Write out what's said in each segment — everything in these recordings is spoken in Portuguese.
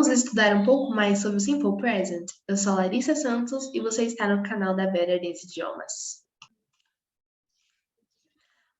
Vamos estudar um pouco mais sobre o Simple Present? Eu sou a Larissa Santos e você está no canal da Better Dance Idiomas.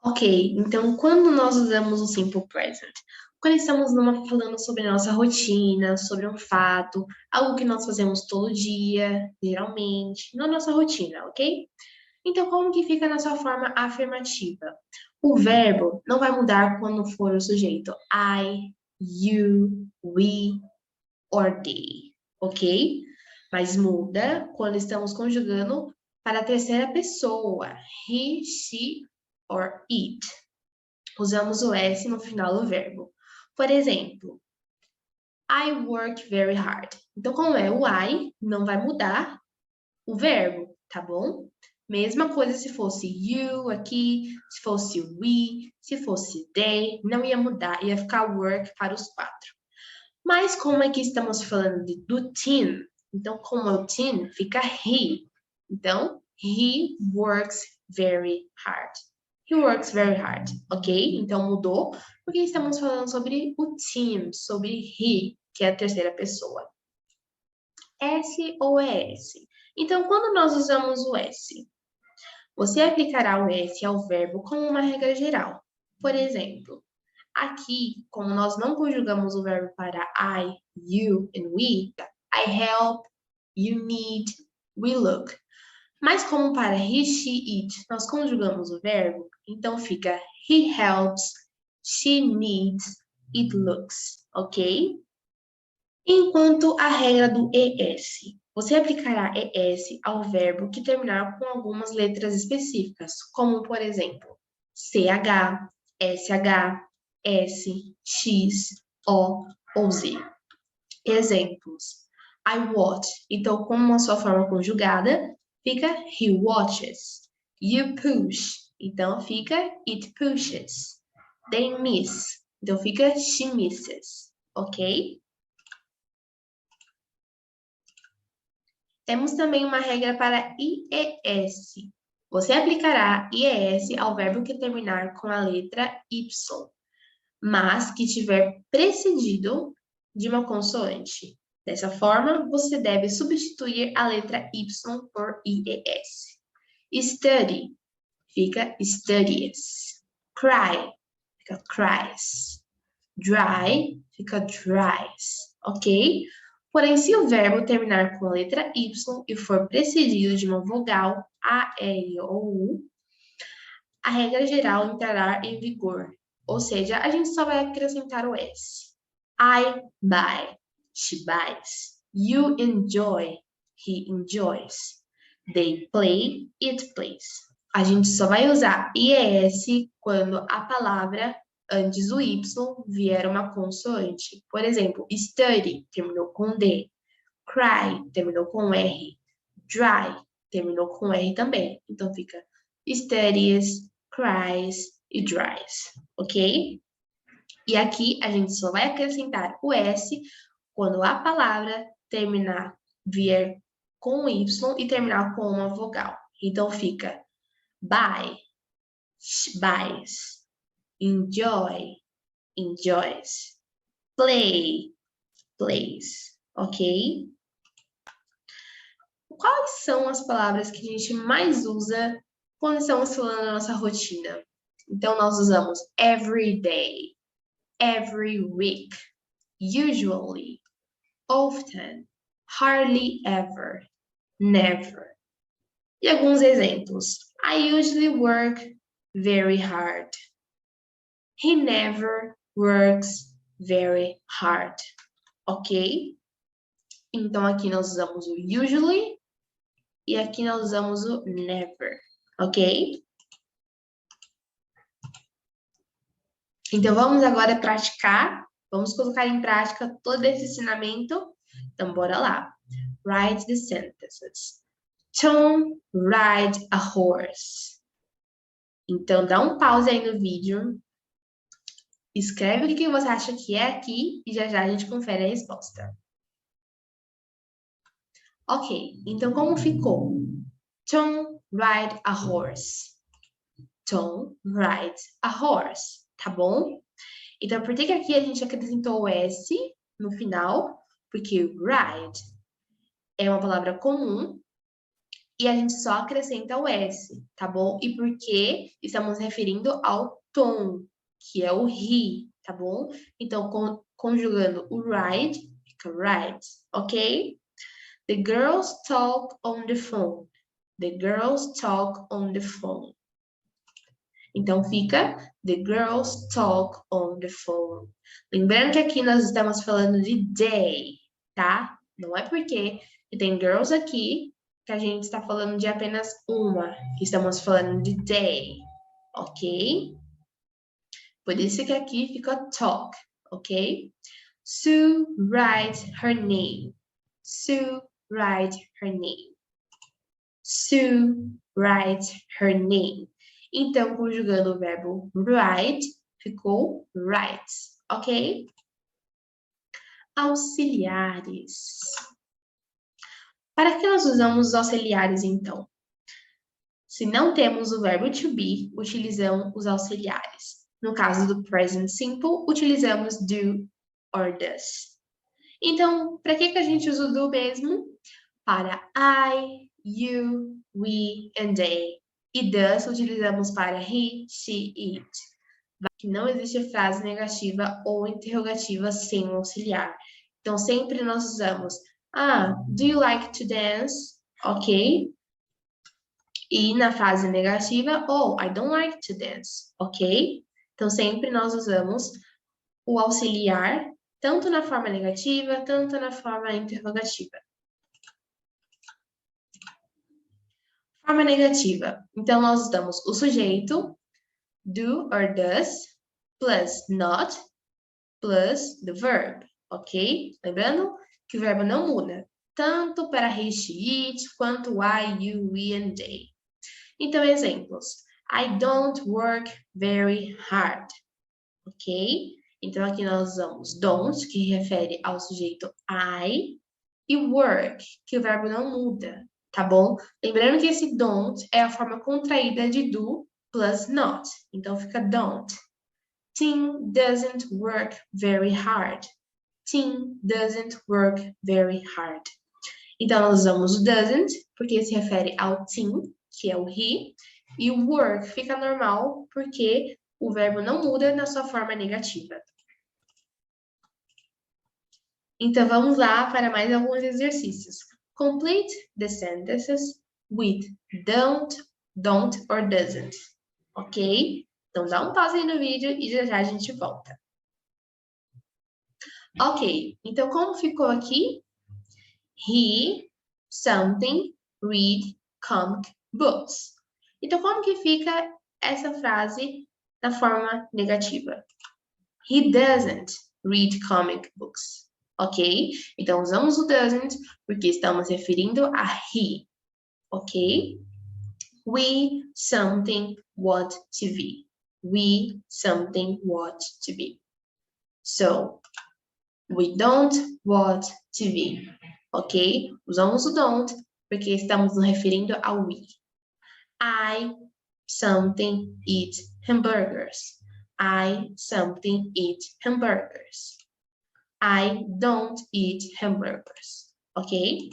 Ok, então quando nós usamos o Simple Present? Quando estamos falando sobre a nossa rotina, sobre um fato, algo que nós fazemos todo dia, geralmente, na nossa rotina, ok? Então, como que fica na sua forma afirmativa? O verbo não vai mudar quando for o sujeito I, you, we, or they, ok? Mas muda quando estamos conjugando para a terceira pessoa, he, she or it. Usamos o S no final do verbo. Por exemplo, I work very hard. Então, como é o I, não vai mudar o verbo, tá bom? Mesma coisa se fosse you aqui, se fosse we, se fosse they, não ia mudar, ia ficar work para os quatro. Mas como aqui estamos falando do teen, então como é o teen, fica he. Então, he works very hard. He works very hard, ok? Então mudou, porque estamos falando sobre o teen, sobre he, que é a terceira pessoa. S ou ES? Então, quando nós usamos o S, você aplicará o S ao verbo como uma regra geral. Por exemplo, aqui, como nós não conjugamos o verbo para I, you and we, I help, you need, we look. Mas como para he, she, it, nós conjugamos o verbo, então fica he helps, she needs, it looks, ok? Enquanto a regra do ES. Você aplicará ES ao verbo que terminar com algumas letras específicas, como, por exemplo, CH, SH, S, X, O ou Z. Exemplos. I watch. Então, como a sua forma conjugada, fica he watches. You push. Então, fica it pushes. They miss. Então, fica she misses. Ok? Temos também uma regra para IES. Você aplicará IES ao verbo que terminar com a letra Y, mas que tiver precedido de uma consoante. Dessa forma, você deve substituir a letra Y por IES. Study fica studies. Cry fica cries. Dry fica dries, ok? Porém, se o verbo terminar com a letra Y e for precedido de uma vogal A, E, ou U, a regra geral entrará em vigor. Ou seja, a gente só vai acrescentar o S. I buy, she buys. You enjoy, he enjoys. They play, it plays. A gente só vai usar IES quando a palavra antes do Y vier uma consoante. Por exemplo, study terminou com D. Cry terminou com R. Dry terminou com R também. Então fica studies, cries e dries, ok? E aqui a gente só vai acrescentar o S quando a palavra vier com Y e terminar com uma vogal. Então fica buy, buys. Enjoy, enjoys. Play, plays, ok? Quais são as palavras que a gente mais usa quando estamos falando na nossa rotina? Então, nós usamos every day, every week, usually, often, hardly ever, never. E alguns exemplos. I usually work very hard. He never works very hard. Ok? Então, aqui nós usamos o usually e aqui nós usamos o never. Ok? Então, vamos agora praticar. Vamos colocar em prática todo esse ensinamento. Então, bora lá. Write the sentences. Tom ride a horse. Então, dá um pause aí no vídeo. Escreve o que você acha que é aqui e já já a gente confere a resposta. Ok, então como ficou? Tom ride a horse. Tom rides a horse, tá bom? Então, por que aqui a gente acrescentou o S no final? Porque ride é uma palavra comum e a gente só acrescenta o S, tá bom? E porque estamos referindo ao tom, que é o he, tá bom? Então, conjugando o ride, fica rides, ok? The girls talk on the phone. The girls talk on the phone. Então, fica the girls talk on the phone. Lembrando que aqui nós estamos falando de day, tá? Não é porque tem girls aqui que a gente está falando de apenas uma. Estamos falando de day, ok? Por isso que aqui fica talk, ok? Sue writes her name. Sue writes her name. Sue writes her name. Então, conjugando o verbo write, ficou writes, ok? Auxiliares. Para que nós usamos os auxiliares, então? Se não temos o verbo to be, utilizamos os auxiliares. No caso do present simple, utilizamos do or does. Então, para que a gente usa o do mesmo? Para I, you, we and they. E does utilizamos para he, she, it. Que não existe frase negativa ou interrogativa sem o auxiliar. Então, sempre nós usamos do you like to dance? Ok? E na frase negativa, I don't like to dance. Ok? Então, sempre nós usamos o auxiliar, tanto na forma negativa, tanto na forma interrogativa. Forma negativa. Então, nós usamos o sujeito, do or does, plus not, plus the verb, ok? Lembrando que o verbo não muda, tanto para he, she, it, quanto I, you, we and they. Então, exemplos. I don't work very hard, ok? Então, aqui nós usamos don't, que refere ao sujeito I, e work, que o verbo não muda, tá bom? Lembrando que esse don't é a forma contraída de do plus not. Então, fica don't. Tim doesn't work very hard. Tim doesn't work very hard. Então, nós usamos o doesn't, porque se refere ao Tim, que é o he, e o work fica normal, porque o verbo não muda na sua forma negativa. Então, vamos lá para mais alguns exercícios. Complete the sentences with don't or doesn't. Ok? Então, dá um pause aí no vídeo e já a gente volta. Ok, então como ficou aqui? He, something, read, comic books. Então, como que fica essa frase na forma negativa? He doesn't read comic books. Ok? Então, usamos o doesn't porque estamos referindo a he. Ok? We something watch TV. We something watch TV. So, we don't watch TV. Ok? Usamos o don't porque estamos nos referindo ao we. I something eat hamburgers. I something eat hamburgers. I don't eat hamburgers. Ok?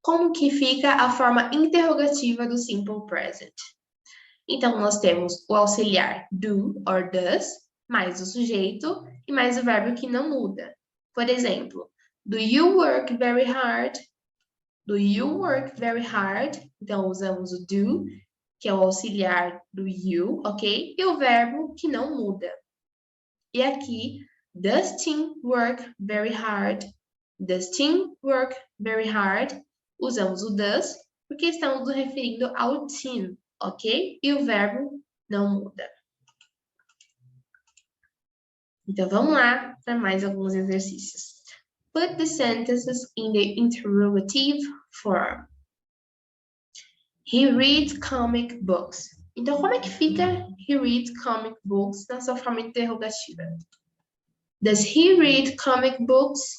Como que fica a forma interrogativa do simple present? Então, nós temos o auxiliar do or does, mais o sujeito e mais o verbo que não muda. Por exemplo, do you work very hard? Do you work very hard? Então, usamos o do, que é o auxiliar do you, ok? E o verbo que não muda. E aqui, does Tim work very hard? Does Tim work very hard? Usamos o does, porque estamos nos referindo ao Tim, ok? E o verbo não muda. Então, vamos lá para mais alguns exercícios. Put the sentences in the interrogative form. He reads comic books. Então, como é que fica he reads comic books na sua forma interrogativa? Does he read comic books?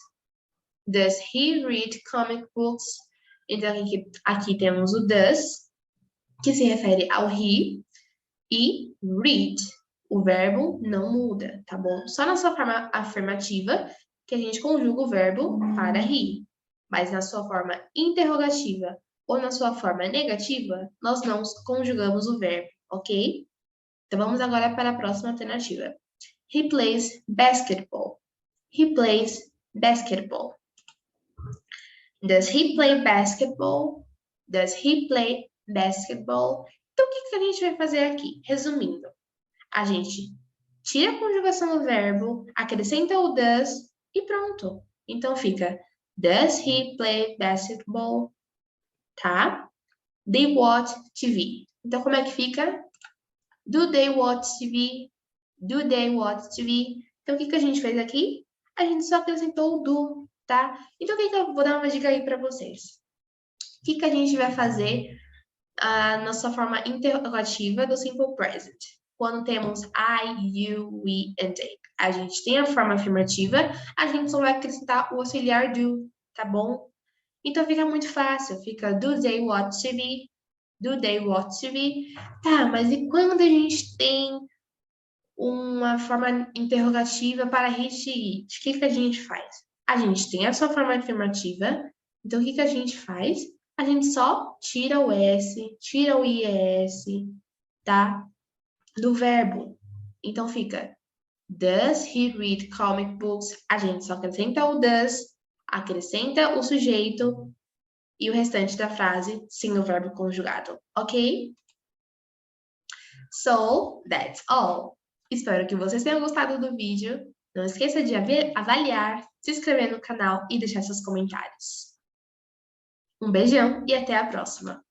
Does he read comic books? Então, aqui temos o does, que se refere ao he, e read. O verbo não muda, tá bom? Só na sua forma afirmativa, que a gente conjuga o verbo para rir. Mas na sua forma interrogativa ou na sua forma negativa, nós não conjugamos o verbo, ok? Então vamos agora para a próxima alternativa. He plays basketball. He plays basketball. Does he play basketball? Does he play basketball? Então, o que a gente vai fazer aqui? Resumindo, a gente tira a conjugação do verbo, acrescenta o does e pronto. Então, fica Does he play basketball? Tá? They watch TV. Então, como é que fica? Do they watch TV? Do they watch TV? Então, o que a gente fez aqui? A gente só acrescentou o do, tá? Então, o que eu vou dar uma dica aí para vocês? O que a gente vai fazer na sua forma interrogativa do Simple Present? Quando temos I, you, we and they. A gente tem a forma afirmativa, a gente só vai acrescentar o auxiliar do, tá bom? Então fica muito fácil, fica do they watch TV? Do they watch TV? Tá, mas e quando a gente tem uma forma interrogativa para reach it? O que a gente faz? A gente tem a sua forma afirmativa, então o que a gente faz? A gente só tira o S, tira o IS, tá? Do verbo. Então fica Does he read comic books? A gente só acrescenta o does, acrescenta o sujeito e o restante da frase sem o verbo conjugado, ok? So, that's all. Espero que vocês tenham gostado do vídeo. Não esqueça de avaliar, se inscrever no canal e deixar seus comentários. Um beijão e até a próxima!